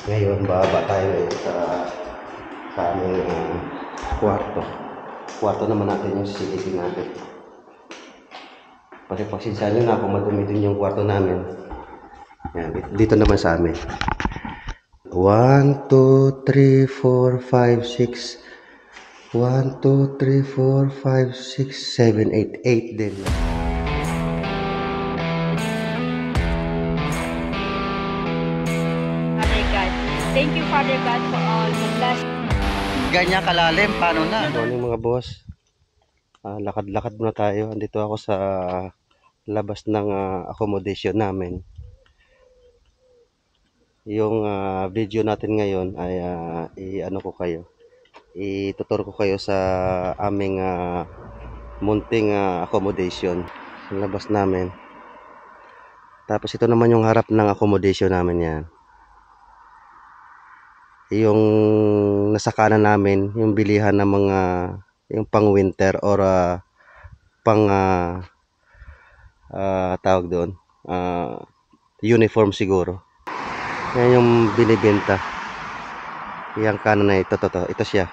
Ngayon, baba tayo ngayon sa aming kwarto. Kwarto naman natin yung silipin natin. Kasi pagsensya nyo na kung madumi din yung kwarto namin. Yan, dito naman sa amin. 1, 2, 3, 4, 5, 6. 1, 2, 3, 4, 5, 6, 7, 8. 8 din. Father God. Thank you, Father God, for all the blessings. Ganyan kalalim, paano na? Good morning mga boss. Lakad-lakad muna tayo. Andito ako sa labas ng accommodation namin. Yung video natin ngayon ay itutur ko kayo sa aming munting accommodation sa labas namin. Tapos ito naman yung harap ng accommodation namin yan. Yung nasa kanan namin, yung bilihan ng mga yung pang winter or pang tawag doon, uniform siguro. Yan yung binibenta. Yung kanan na ito siya.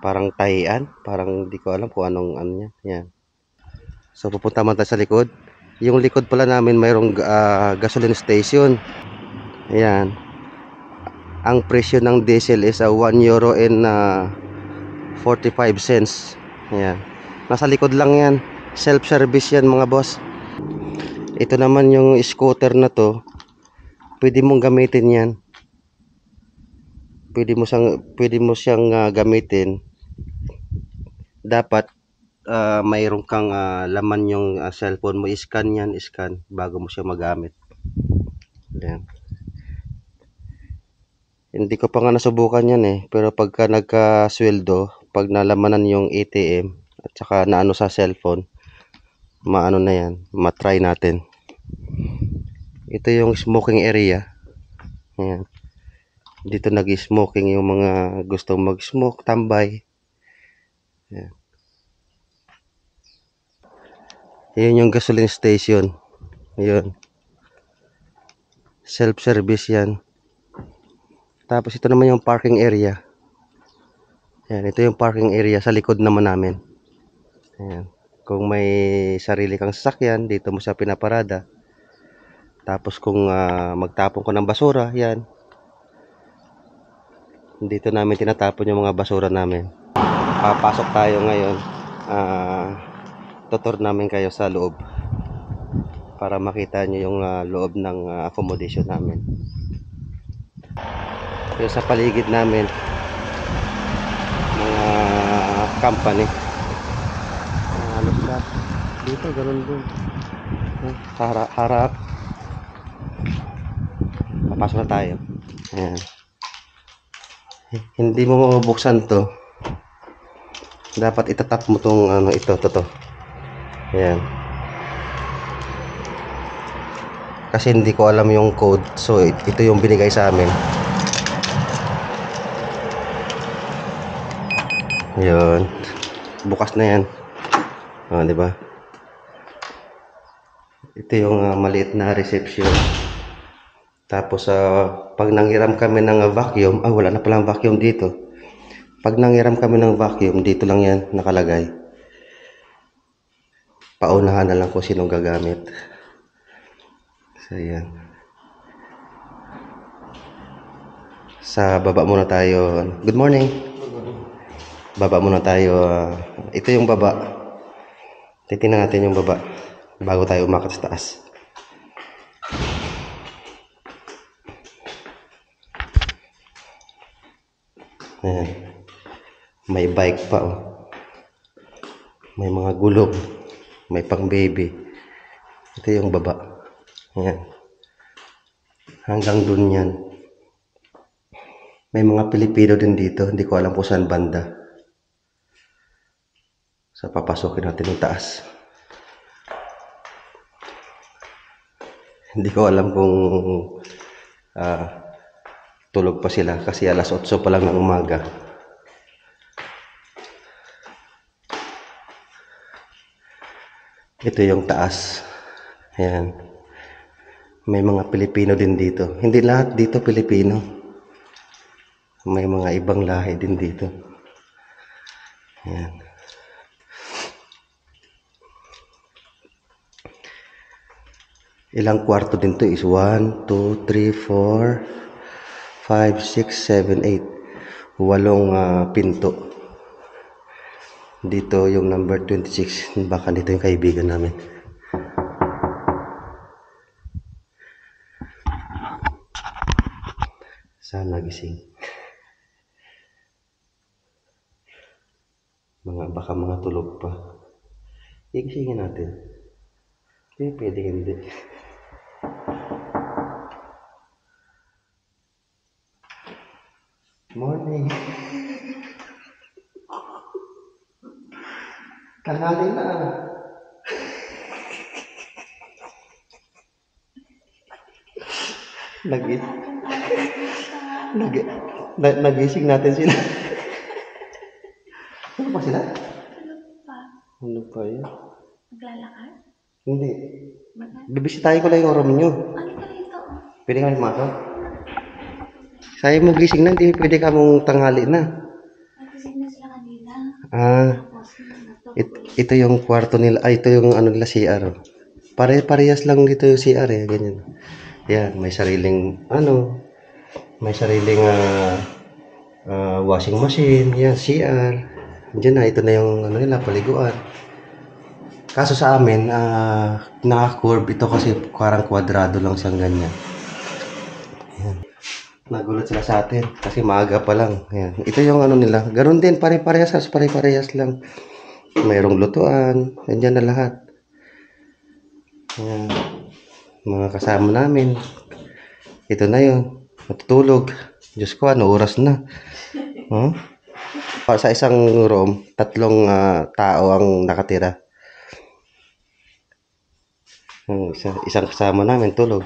Parang tahian, parang hindi ko alam kung anong ano yan. Yan. So pupunta man tayo sa likod. Yung likod pala namin mayroong gasoline station. Ayan. Ang presyo ng diesel is €1 and 45 cents. Ayan. Nasa likod lang yan. Self-service yan mga boss. Ito naman yung scooter na to. Pwede mong gamitin yan. Pwede mo siyang gamitin. Dapat mayroon kang laman yung cellphone mo. Scan yan, scan bago mo siya magamit. Ayan. Hindi ko pa nga nasubukan yan eh. Pero pagka nagkasweldo, pag nalamanan yung ATM at saka naano sa cellphone, maano na yan, matry natin. Ito yung smoking area. Ayan. Dito nag-smoking yung mga gustong mag-smoke, tambay. Ayan. Ayan yung gasoline station. Ayan. Self-service yan. Tapos ito naman yung parking area. Ayan, ito yung parking area sa likod naman namin. Ayan. Kung may sarili kang sasakyan, dito mo siya pinaparada. Tapos kung magtapon ko ng basura, yan. Dito namin tinatapon yung mga basura namin. Papasok tayo ngayon. Tutur namin kayo sa loob. Para makita nyo yung loob ng accommodation namin. Yung sa paligid namin, mga company. Halos lahat. Dito, ganun din. Harap. Papasok na tayo. Ayan. Hindi mo mabubuksan to. Dapat itatap mo tong ito. Ayan. Kasi hindi ko alam yung code. So ito yung binigay sa amin. Ayan. Bukas na yan. Di ba? Ito yung maliit na reception. Tapos pag nanghiram kami ng vacuum, wala na palang vacuum dito. Pag nanghiram kami ng vacuum, dito lang yan nakalagay. Paunahan na lang kung sinong gagamit. So yan. Sa baba muna tayo. Good morning. Baba muna tayo. Ito yung baba. Titingnan natin yung baba bago tayo umakyat sa taas. Ayan. May bike pa May mga gulong. May pang baby. Ito yung baba. Ayan. Hanggang dun yan. May mga Pilipino din dito. Hindi ko alam kung saan banda. So papasokin natin yung taas. Hindi ko alam kung tulog pa sila kasi alas 8 pa lang ng umaga. Ito yung taas. Ayan. May mga Pilipino din dito. Hindi lahat dito Pilipino. May mga ibang lahi din dito. Ayan. Ilang kwarto din to is 1, 2, 3, 4, 5, 6, 7, 8. 8 pinto. Dito yung number 26. Baka dito yung kaibigan namin. Sana gising. Baka mga tulog pa. Igisingin natin. Hindi, pwede hindi. Morning. Tanghali na. Nagising natin sila. Ano pa sila? Ano pa yun? Maglalakad? Hindi. Bibisitahin ko lang yung room nyo. Ano ka rito? Pwede kami pumasok? Sabi mo gising na, hindi pwede ka mong tanghali na. Nagising na sila kanina. Ito yung kwarto nila. Ito yung ano nila, CR. Parehas lang dito yung CR eh. Ganyan. Yan, may sariling may sariling washing machine. Yan, CR. Diyan na, ito na yung nila, paliguan. Kaso sa amin, naka-curve ito kasi parang kwadrado lang siyang ganyan. Yan. Nagulat sila sa atin kasi maaga pa lang. Yan. Ito yung nila. Ganun din, pare-parehas lang. Mayroong lutuan. Nandiyan na lahat. Yan. Mga kasama namin. Ito na yun. Matutulog. Diyos ko, oras na. Huh? Sa isang room, 3 tao ang nakatira. Isang kasama namin tulog.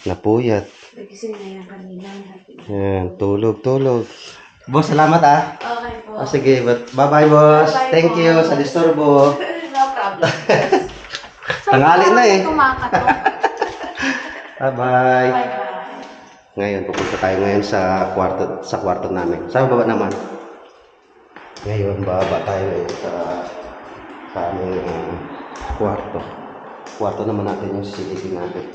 Napuyat. Nagising na yan kanina. Yan, tulog. Boss, salamat Okay po. Sige, bye-bye boss. Bye-bye Thank po. you sa disturbo. No problem. Tanghali na eh. Kumakato. Bye-bye. Bye-bye. Ngayon, pupunta tayo ngayon sa kwarto namin. Sa baba naman. Ngayon, bababa tayo ngayon sa aming kwarto. Kwarto naman natin yung silipin natin.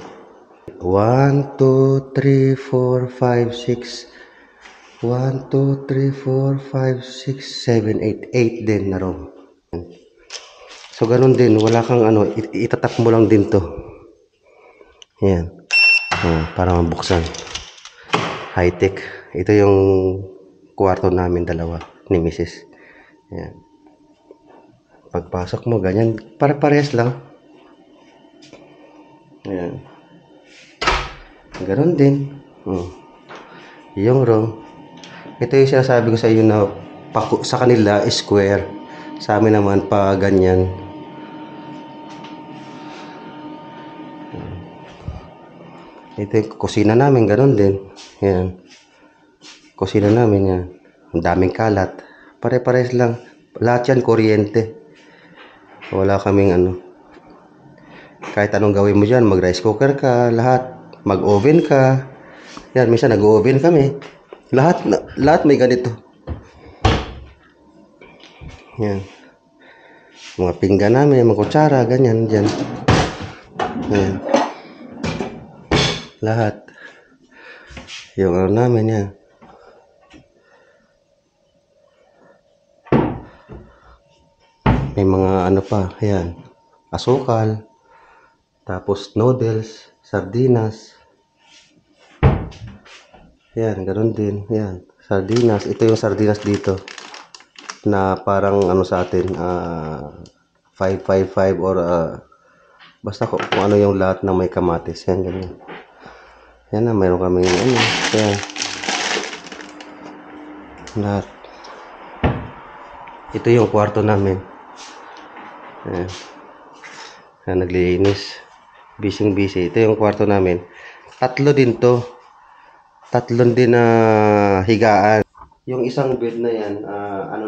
1, 2, 3, 4, 5, 6. 1, 2, 3, 4, 5, 6, 7, 8. 8 din na room. So, ganun din. Wala kang itatap mo lang din to. Yan. Para mabuksan. High-tech. Ito yung kwarto namin dalawa ni Mrs. Yan. Pagpasok mo, ganyan. Parehas lang. Yan. Ganon din. Yung room. Ito yung sinasabi ko sa inyo na sa kanila square. Sa amin naman pa ganyan. Ito yung kusina namin. Ganon din. Yan. Kusina namin yan. Ang daming kalat. Pare-pares lang. Lahat yan kuryente. Wala kaming kahit anong gawin mo dyan, mag-rice cooker ka, lahat. Mag-oven ka. Yan, minsan nag-oven kami. Lahat may ganito. Yan. Mga pinggan namin, mga kutsara, ganyan, dyan. Yan. Lahat. Yung namin, yan. May mga pa, yan. Asukal. Tapos noodles, sardinas. Yan, ganoon din. Yan, sardinas. Ito yung sardinas dito. Na parang sa atin, 555 or basta kung ano yung lahat na may kamatis. Yan, ganyan. Yan na, mayroon kami yan. Lahat. Ito yung kwarto namin. Yan. Yan, naglilinis. Busy. Ito yung kwarto namin. 3 din to. 3 din na higaan. Yung isang bed na yan,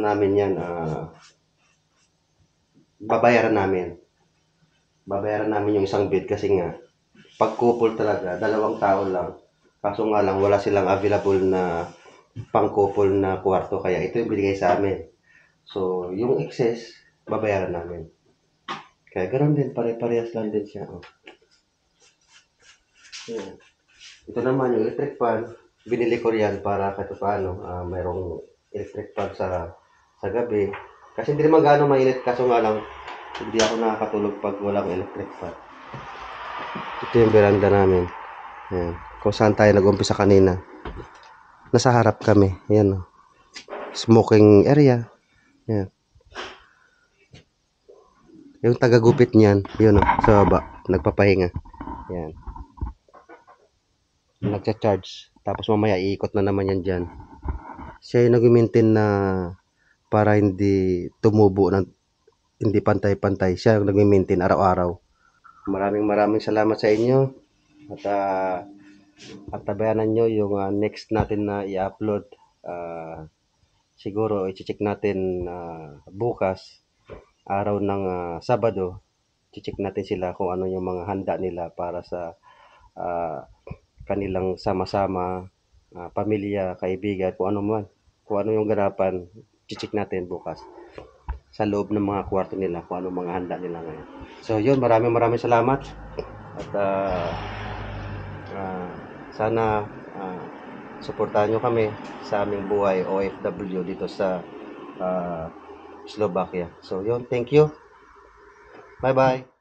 namin yan, babayaran namin. Babayaran namin yung isang bed kasi nga, pag-couple talaga, 2 tao lang. Kaso nga lang, wala silang available na pang-couple na kwarto, kaya ito yung binigay sa amin. So, yung excess, babayaran namin. Kaya ganoon din, pare-parehas lang din siya. Oh. Yan. Ito naman yung electric fan. Binili ko riyan para kahit paano, mayroong electric fan sa gabi. Kasi hindi naman gaano mainit, kaso nga lang, hindi ako nakakatulog pag walang electric fan. Ito yung veranda namin. Yan. Kung saan tayo nag-umpisa kanina. Nasa harap kami. Yan. Smoking area. Yan. Yung taga-gupit niyan, yun sa baba, nagpapahinga. Yan. Nagcha-charge. Tapos mamaya iikot na naman yan dyan. Siya yung nag-maintain na para hindi tumubo ng hindi pantay-pantay. Siya yung nag-maintain araw-araw. Maraming salamat sa inyo. At tabayanan nyo yung next natin na i-upload. Siguro i-check natin bukas, araw ng Sabado. I-check natin sila kung ano yung mga handa nila para sa kanilang sama-sama, pamilya, kaibigan, kung ano man. Kung ano yung ganapan, i-check natin bukas sa loob ng mga kwarto nila, kung ano mga handa nila ngayon. So yun, maraming salamat. At sana suportahan nyo kami sa aming buhay OFW dito sa Slovakia. So yun, thank you. Bye-bye.